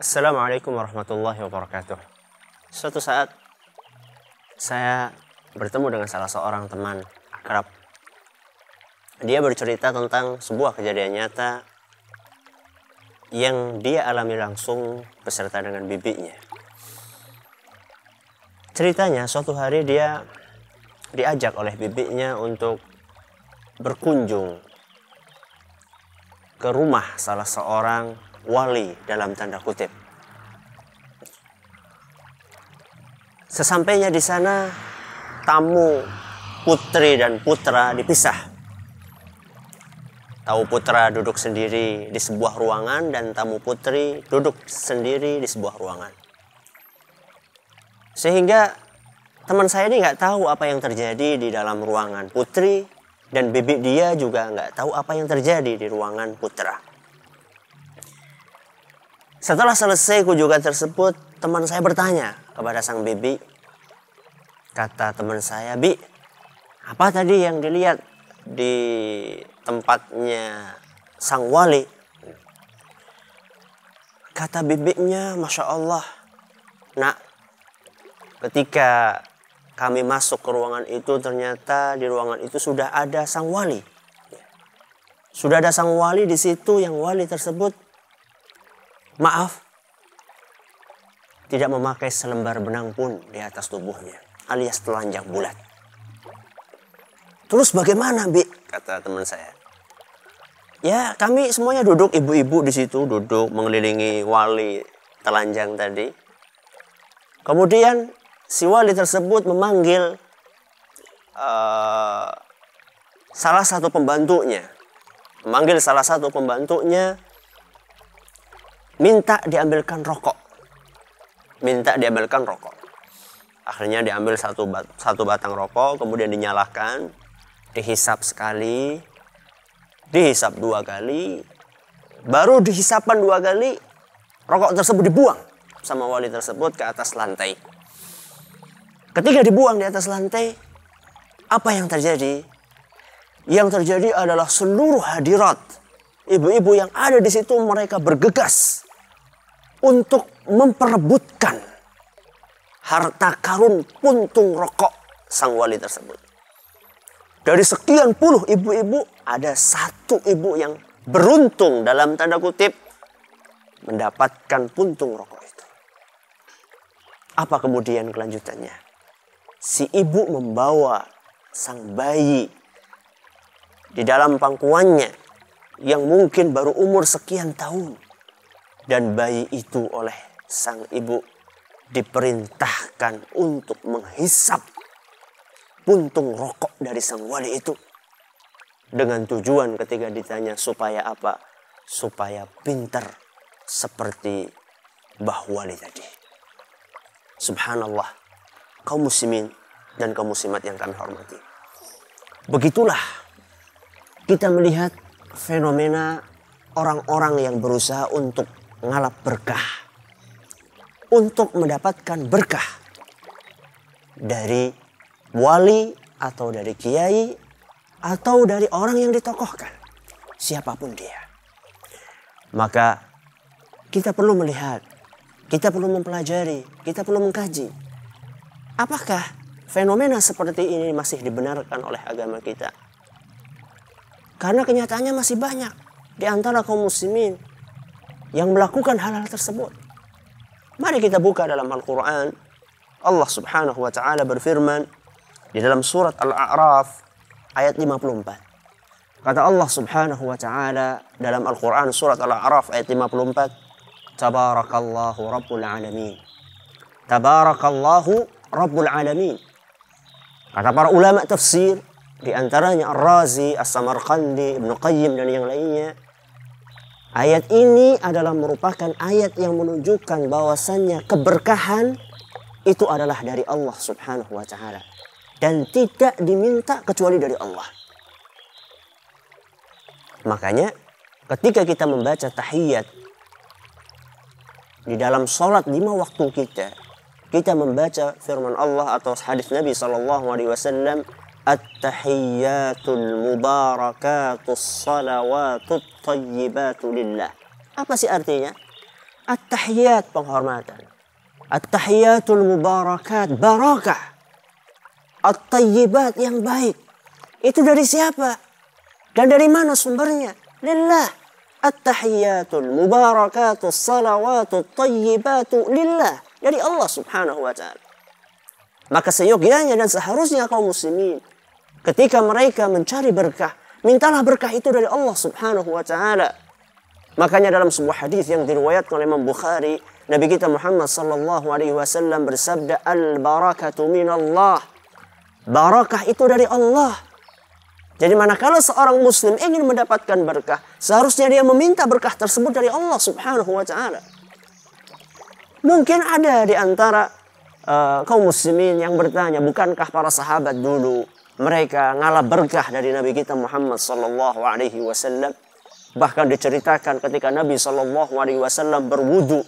Assalamualaikum warahmatullahi wabarakatuh. Suatu saat saya bertemu dengan salah seorang teman akrab. Dia bercerita tentang sebuah kejadian nyata yang dia alami langsung beserta dengan bibinya. Ceritanya suatu hari dia diajak oleh bibinya untuk berkunjung ke rumah salah seorang wali dalam tanda kutip. Sesampainya di sana, tamu putri dan putra dipisah. Tamu putra duduk sendiri di sebuah ruangan dan tamu putri duduk sendiri di sebuah ruangan. Sehingga teman saya ini nggak tahu apa yang terjadi di dalam ruangan putri dan bibi dia juga nggak tahu apa yang terjadi di ruangan putra. Setelah selesai kunjungan tersebut, teman saya bertanya kepada sang bibi. Kata teman saya, "Bi, apa tadi yang dilihat di tempatnya sang wali?" Kata bibinya, "Masya Allah, nak, ketika kami masuk ke ruangan itu, ternyata di ruangan itu sudah ada sang wali. Sudah ada sang wali di situ, yang wali tersebut, maaf, tidak memakai selembar benang pun di atas tubuhnya, alias telanjang bulat." "Terus bagaimana, Bi?" kata teman saya. "Ya, kami semuanya duduk, ibu-ibu di situ duduk mengelilingi wali telanjang tadi. Kemudian si wali tersebut memanggil salah satu pembantunya, minta diambilkan rokok. Akhirnya diambil satu batang rokok, kemudian dinyalakan, dihisap sekali, dihisap 2 kali, baru dihisapan 2 kali, rokok tersebut dibuang sama wali tersebut ke atas lantai. Ketika dibuang di atas lantai, apa yang terjadi? Yang terjadi adalah seluruh hadirat, ibu-ibu yang ada di situ, mereka bergegas untuk memperebutkan harta karun puntung rokok sang wali tersebut. Dari sekian puluh ibu-ibu, ada satu ibu yang beruntung dalam tanda kutip mendapatkan puntung rokok itu. Apa kemudian kelanjutannya? Si ibu membawa sang bayi di dalam pangkuannya yang mungkin baru umur sekian tahun. Dan bayi itu oleh sang ibu diperintahkan untuk menghisap puntung rokok dari sang wali itu. Dengan tujuan ketika ditanya supaya apa? Supaya pintar seperti Mbah Wali tadi. Subhanallah, kaum muslimin dan kaum muslimat yang kami hormati. Begitulah kita melihat fenomena orang-orang yang berusaha untuk ngalap berkah, untuk mendapatkan berkah dari wali atau dari kiai atau dari orang yang ditokohkan, siapapun dia. Maka kita perlu melihat, kita perlu mempelajari, kita perlu mengkaji, apakah fenomena seperti ini masih dibenarkan oleh agama kita? Karena kenyataannya masih banyak di antara kaum muslimin yang melakukan hal-hal tersebut. Mari kita buka dalam Al-Quran. Allah subhanahu wa ta'ala berfirman di dalam surat Al-A'raf ayat 54. Kata Allah subhanahu wa ta'ala dalam Al-Quran surat Al-A'raf ayat 54. Tabarakallahu Rabbul Alamin. Tabarakallahu Rabbul Alamin. Kata para ulama tafsir, di antaranya Ar-Razi, As-Samarqandi, Ibnu Qayyim dan yang lainnya, ayat ini adalah merupakan ayat yang menunjukkan bahwasannya keberkahan itu adalah dari Allah subhanahu wa ta'ala. Dan tidak diminta kecuali dari Allah. Makanya ketika kita membaca tahiyat di dalam sholat 5 waktu kita membaca firman Allah atau hadis Nabi SAW, At-tahiyyatul mubarakatus salawatut tayyibatu lillah. Apa sih artinya? At-tahiyat penghormatan. At-tahiyatul mubarakat, barakah. At-tayyibat yang baik. Itu dari siapa? Dan dari mana sumbernya? Lillah. At-tahiyatul mubarakatus salawatut tayyibatu lillah. Dari Allah subhanahu wa ta'ala. Maka seyogyanya dan seharusnya kaum muslimin, ketika mereka mencari berkah, mintalah berkah itu dari Allah subhanahu wa ta'ala. Makanya dalam sebuah hadis yang diriwayatkan oleh Imam Bukhari, Nabi kita Muhammad sallallahu alaihi wasallam bersabda, al-barakatu minallah. Barakah itu dari Allah. Jadi manakala seorang muslim ingin mendapatkan berkah, seharusnya dia meminta berkah tersebut dari Allah subhanahu wa ta'ala. Mungkin ada di antara kaum muslimin yang bertanya, bukankah para sahabat dulu mereka ngalap berkah dari Nabi kita Muhammad sallallahu alaihi wasallam? Bahkan diceritakan ketika Nabi sallallahu alaihi wasallam berwudu,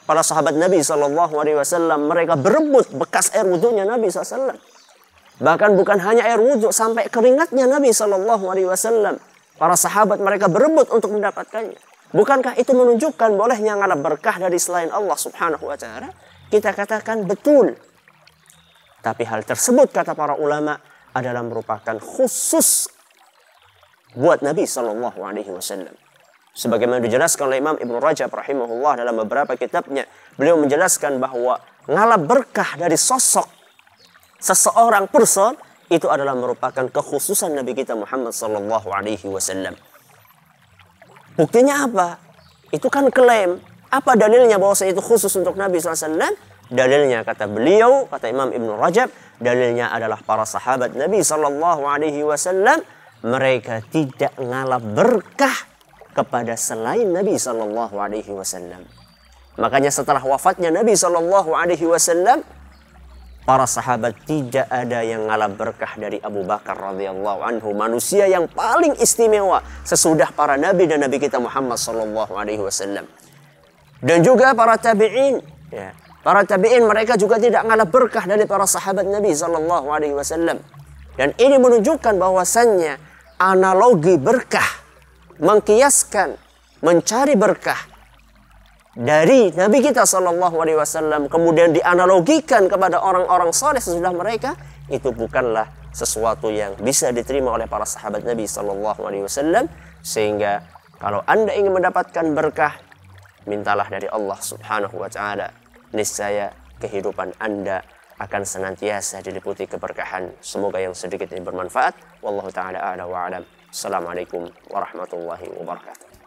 para sahabat Nabi sallallahu alaihi wasallam mereka berebut bekas air wudunya Nabi sallallahu alaihi wasallam. Bahkan bukan hanya air wudu, sampai keringatnya Nabi sallallahu alaihi wasallam. Para sahabat mereka berebut untuk mendapatkannya. Bukankah itu menunjukkan bolehnya ngalap berkah dari selain Allah subhanahu wa ta'ala? Kita katakan betul. Tapi hal tersebut kata para ulama adalah merupakan khusus buat Nabi sallallahu alaihi wasallam. Sebagaimana dijelaskan oleh Imam Ibnu Rajab rahimahullah dalam beberapa kitabnya, beliau menjelaskan bahwa ngalap berkah dari sosok seseorang person itu adalah merupakan kekhususan Nabi kita Muhammad sallallahu alaihi wasallam. Buktinya apa? Itu kan klaim. Apa dalilnya bahwa itu khusus untuk Nabi sallallahu alaihi wasallam? Dalilnya kata beliau, kata Imam Ibnu Rajab, dalilnya adalah para sahabat Nabi sallallahu alaihi wasallam mereka tidak ngalap berkah kepada selain Nabi sallallahu alaihi wasallam. Makanya setelah wafatnya Nabi sallallahu alaihi wasallam, para sahabat tidak ada yang ngalap berkah dari Abu Bakar radhiyallahu anhu, manusia yang paling istimewa sesudah para nabi dan Nabi kita Muhammad sallallahu alaihi wasallam. Dan juga para tabi'in, ya. Para tabi'in mereka juga tidak ngalap berkah dari para sahabat Nabi sallallahu alaihi wasallam. Dan ini menunjukkan bahwasannya analogi berkah, mengkiaskan, mencari berkah dari Nabi kita sallallahu alaihi wasallam kemudian dianalogikan kepada orang-orang saleh sesudah mereka, itu bukanlah sesuatu yang bisa diterima oleh para sahabat Nabi sallallahu alaihi wasallam. Sehingga kalau Anda ingin mendapatkan berkah, mintalah dari Allah subhanahu wa ta'ala. Niscaya kehidupan Anda akan senantiasa diliputi keberkahan. Semoga yang sedikit ini bermanfaat. Wallahu ta'ala a'la wa a'lam. Assalamualaikum warahmatullahi wabarakatuh.